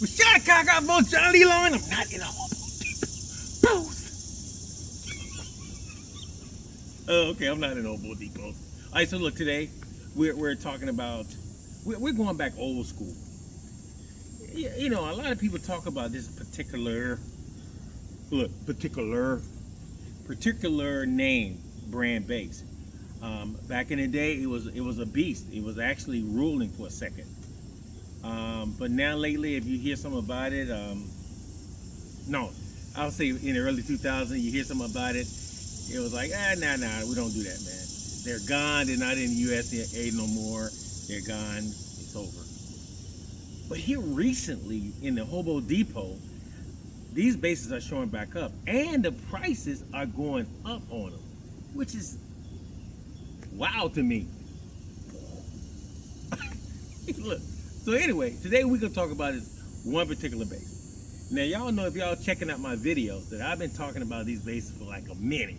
Rashad Cox got both John Lee Long, and I'm not in a Home Depot post. Oh, okay, I'm not in Home Depot. All right, so look, today we're talking about we're going back old school. You know, a lot of people talk about this particular name brand bass. Back in the day, it was a beast. It was actually ruling for a second. But now lately, if you hear something about it, no, I'll say in the early 2000s, you hear something about it, it was like, nah, we don't do that, man. They're gone. They're not in the USA no more. They're gone. It's over. But here recently in the Hobo Depot, these bases are showing back up, and the prices are going up on them, which is wow to me. Look. So anyway, today we're gonna talk about this one particular bass. Now y'all know, if y'all checking out my videos, that I've been talking about these bases for like a minute.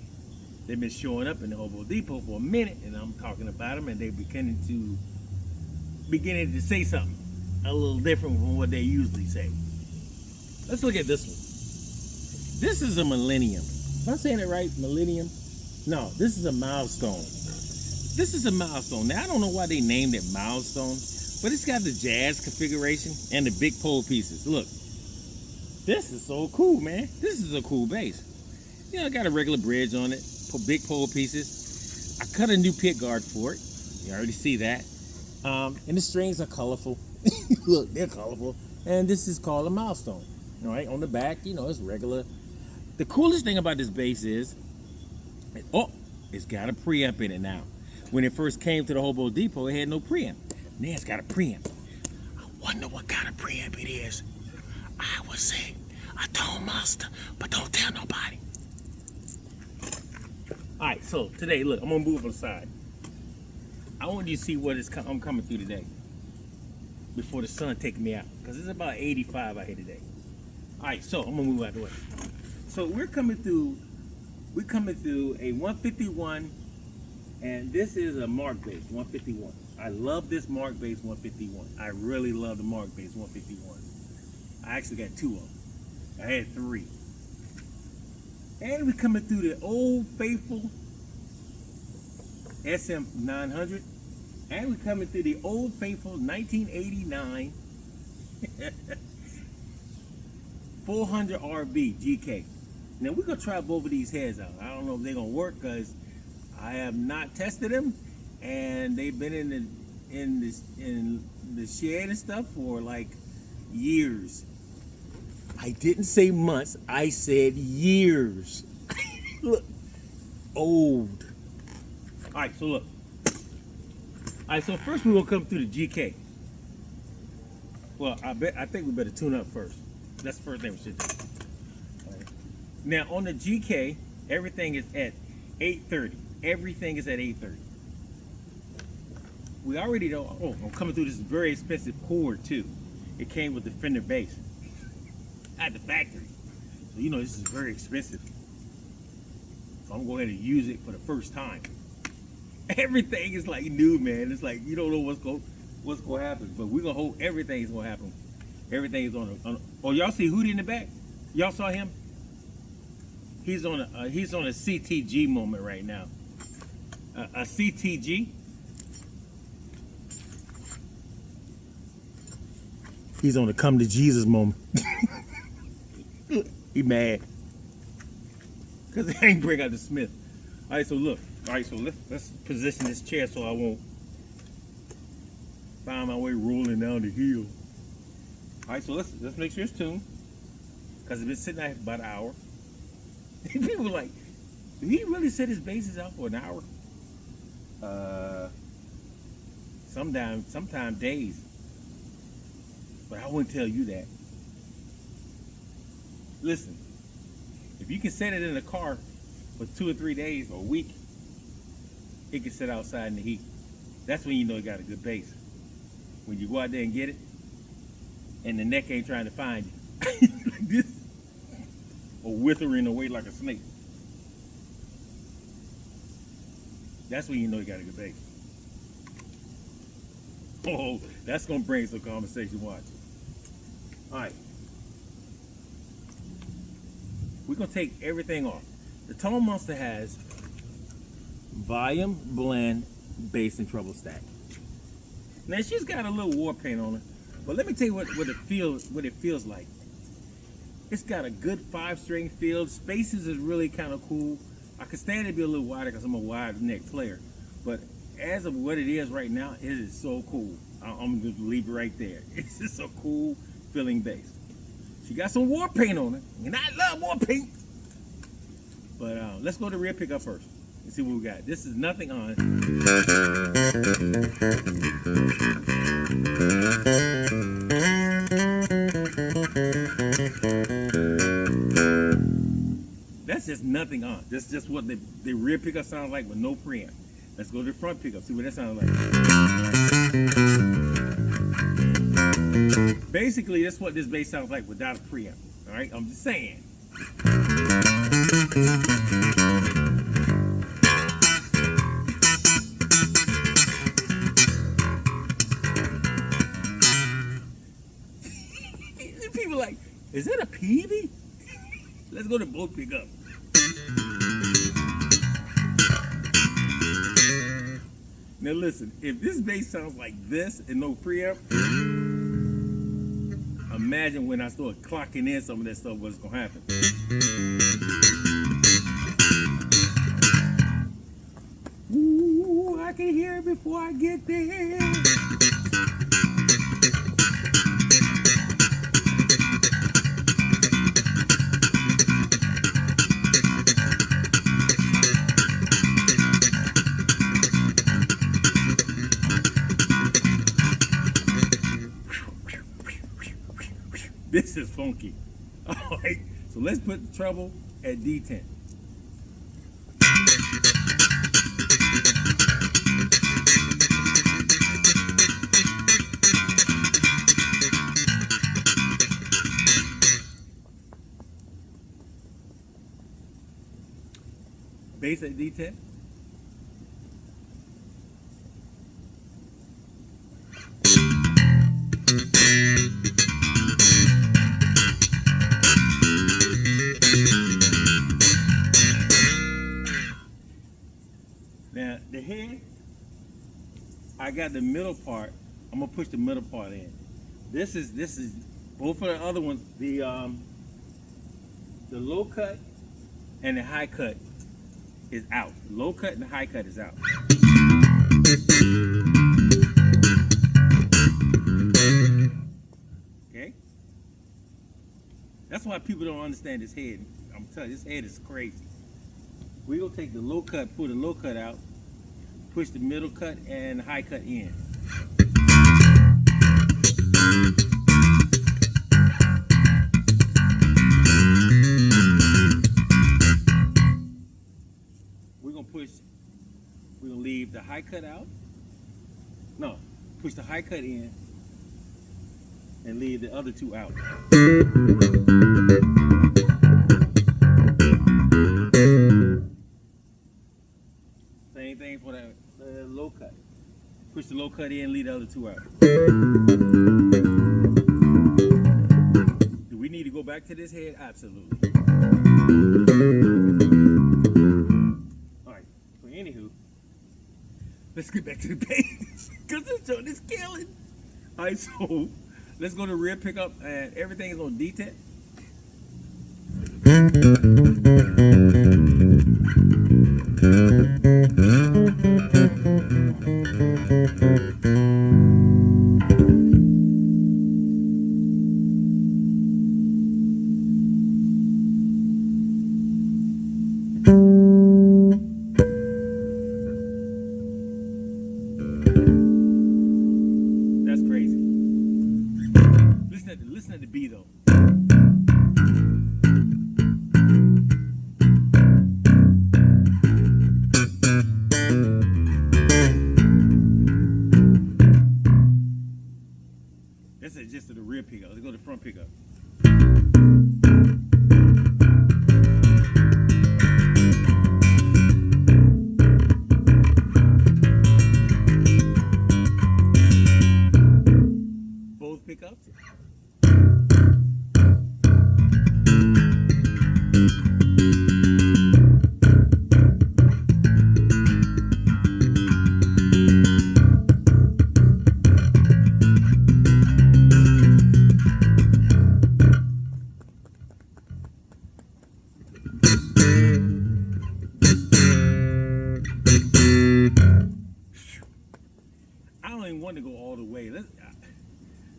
They've been showing up in the Hobo Depot for a minute, and I'm talking about them, and they're beginning to say something a little different from what they usually say. Let's look at this one. This is a Millennium. Am I saying it right? Millennium? No, this is a Milestone. This is a Milestone. Now I don't know why they named it Milestone, but it's got the jazz configuration and the big pole pieces. Look, this is so cool, man. This is a cool bass. You know, I got a regular bridge on it, big pole pieces. I cut a new pick guard for it. You already see that. And the strings are colorful. Look, they're colorful. And this is called a Milestone. All right, on the back, you know, it's regular. The coolest thing about this bass is, it's got a preamp in it now. When it first came to the Hobo Depot, it had no preamp. Now it's got a preamp. I wonder what kind of preamp it is. I would say a Tone Monster, but don't tell nobody. All right, so today, look, I'm gonna move aside. I want you to see what I'm coming through today before the sun takes me out, because it's about 85 out here today. All right, so I'm gonna move out of the way. So we're coming through a 151, and this is a Mark bass 151. I love this Mark bass 151. I really love the Mark bass 151s. I actually got two of them. I had three. And we're coming through the old faithful SM900, and we're coming through the old faithful 1989 400 RB GK. Now we're gonna try both of these heads out. I don't know if they're gonna work, because I have not tested them, and they've been in the shed and stuff for like years. I didn't say months, I said years. Look, old. All right, so look. All right, so first we're gonna come through the GK. Well, I think we better tune up first. That's the first thing we should do. All right. Now on the GK, everything is at 830. Everything is at 830. We already know. Oh, I'm coming through this very expensive cord too. It came with the Fender bass at the factory, so you know this is very expensive. So I'm gonna go ahead and use it for the first time. Everything is like new, man. It's like you don't know what's gonna happen, but we're gonna hope everything's gonna happen. Everything is on. Oh, y'all see Hootie in the back? Y'all saw him? He's on a CTG moment right now. A CTG. He's on a come to Jesus moment. He mad because they ain't bring out the Smith. All right, so look. All right, so let's position this chair so I won't find my way rolling down the hill. All right, so let's make sure it's tuned, because it's been sitting out for about an hour. People were like, did he really set his basses out for an hour? Sometimes days. But I wouldn't tell you that. Listen, if you can set it in a car for 2 or 3 days or a week, it can sit outside in the heat. That's when you know you got a good bass. When you go out there and get it, and the neck ain't trying to find you. Like this. Or withering away like a snake. That's when you know you got a good bass. Oh, that's gonna bring some conversation. Watch. All right. We're going to take everything off. The Tone Monster has volume, blend, bass, and treble stack. Now she's got a little war paint on her, but let me tell you what it feels like. It's got a good 5-string feel. Spaces is really kind of cool. I could stand it to be a little wider because I'm a wide neck player, but as of what it is right now, it is so cool. I'm going to leave it right there. It's just a cool feeling bass. She got some war paint on her, and I love war paint. But let's go to the rear pickup first and see what we got. This is nothing on. That's just nothing on. That's just what the rear pickup sounds like with no preamp. Let's go to the front pickup, see what that sounds like. Basically, that's what this bass sounds like without a preamp. All right, I'm just saying. People like, is it a Peavey? Let's go to both pickups. Now listen, if this bass sounds like this and no preamp, imagine when I start clocking in some of that stuff, what's gonna happen. Ooh, I can hear it before I get there. This is funky. All right, so let's put the treble at D10. Bass at D10. Now the head, I got the middle part. I'm gonna push the middle part in. This is both of the other ones. The low cut and the high cut is out. Low cut and the high cut is out. Okay. That's why people don't understand this head. I'm telling you, this head is crazy. We're gonna take the low cut, pull the low cut out, push the middle cut and the high cut in. We're gonna leave the high cut out. No, push the high cut in and leave the other two out. Same thing for the low cut. Push the low cut in, leave the other two out. Do we need to go back to this head? Absolutely. Alright, so anywho, let's get back to the bass. Because this joint is killing. Alright, so let's go to rear pickup and everything is on D10. That's crazy. Listen to the B though. This is just to the rear pickup. Let's go to the front pickup. Both pickups.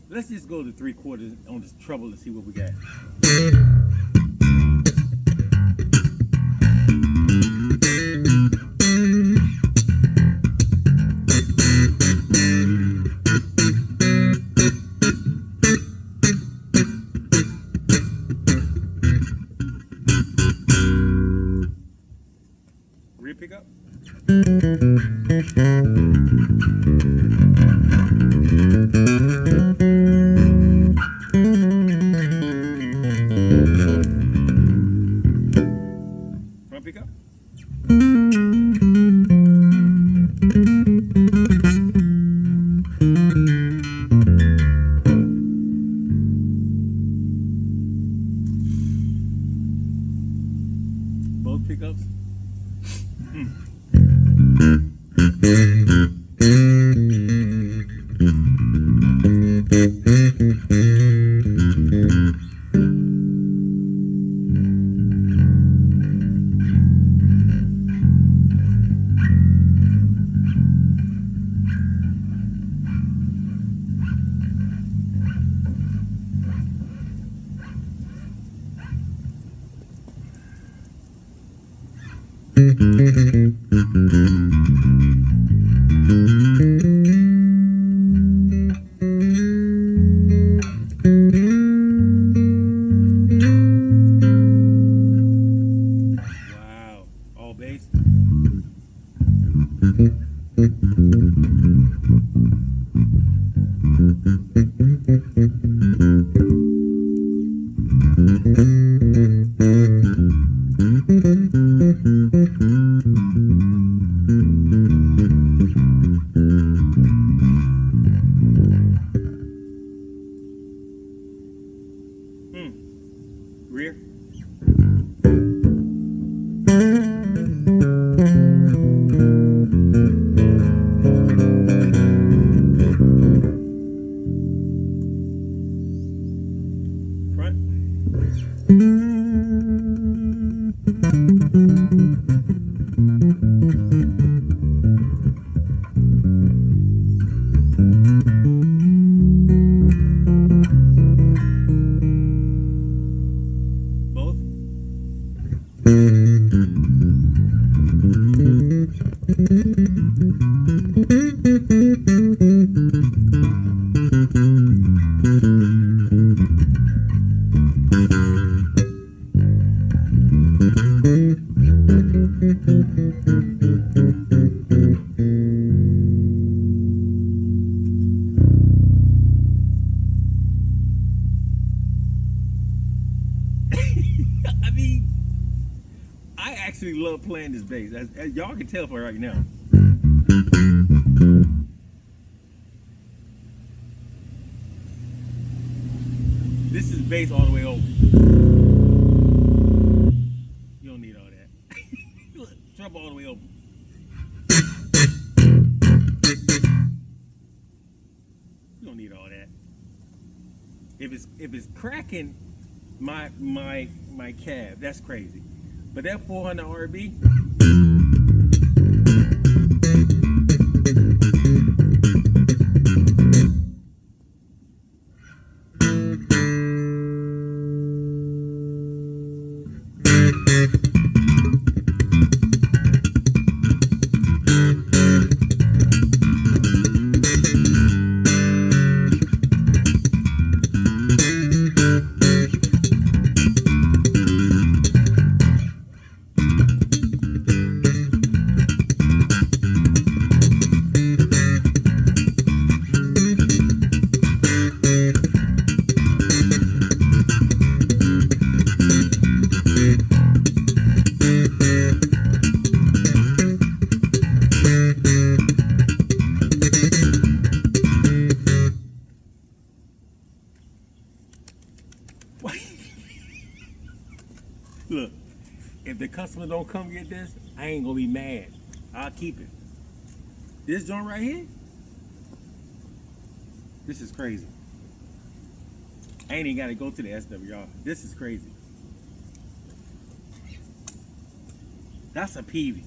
let's just go to 3/4 on this treble and see what we got. Rear pickup. Front pickup. Both pickups. Wow, all bass. Rear. Front. Both. I mean, I actually love playing this bass. As y'all can tell for right now. This is bass all the way over. You don't need all that. Look, treble all the way over. You don't need all that. If it's cracking my cab, that's crazy. But that 400 RB. Look, if the customer don't come get this, I ain't gonna be mad. I'll keep it. This joint right here, this is crazy. I ain't even gotta go to the SWR. This is crazy. That's a Peavey.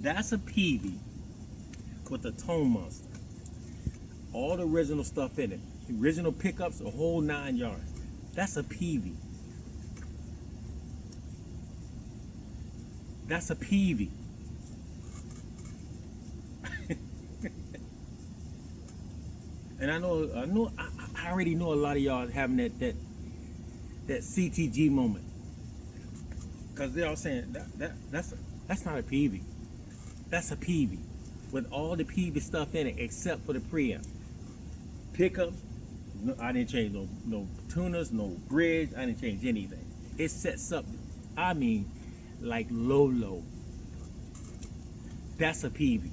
That's a Peavey. with the Tone Monster. All the original stuff in it. The original pickups, a whole 9 yards. That's a Peavey. That's a Peavey. And I already know a lot of y'all having that CTG moment, because they're all saying that's not a Peavey. That's a Peavey with all the Peavey stuff in it except for the preamp. Pickups, no, I didn't change no tuners, no bridge. I didn't change anything. It sets up, I mean, like low. That's a Peavey.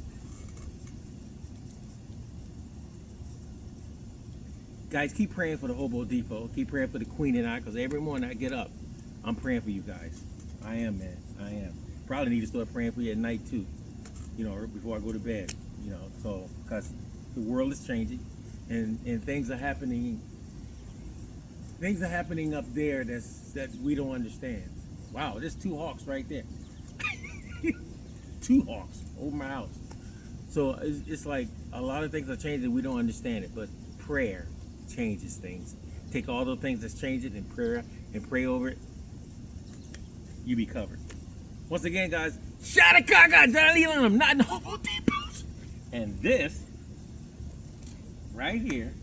Guys, keep praying for the Hobo Depot. Keep praying for the Queen and I, because every morning I get up, I'm praying for you guys. I am, man. I am. Probably need to start praying for you at night too. You know, before I go to bed. You know, so because the world is changing, and things are happening. Things are happening up there that we don't understand. Wow, there's 2 hawks right there. 2 hawks over my house. So it's like a lot of things are changing. We don't understand it, but prayer changes things. Take all the things that's changing and pray over it. You be covered. Once again, guys, shout out to John Leland. I'm not in the Hobo Depots. And this right here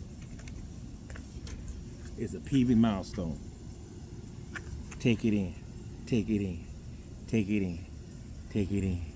is a Peavey Milestone. Take it in. Take it in. Take it in. Take it in.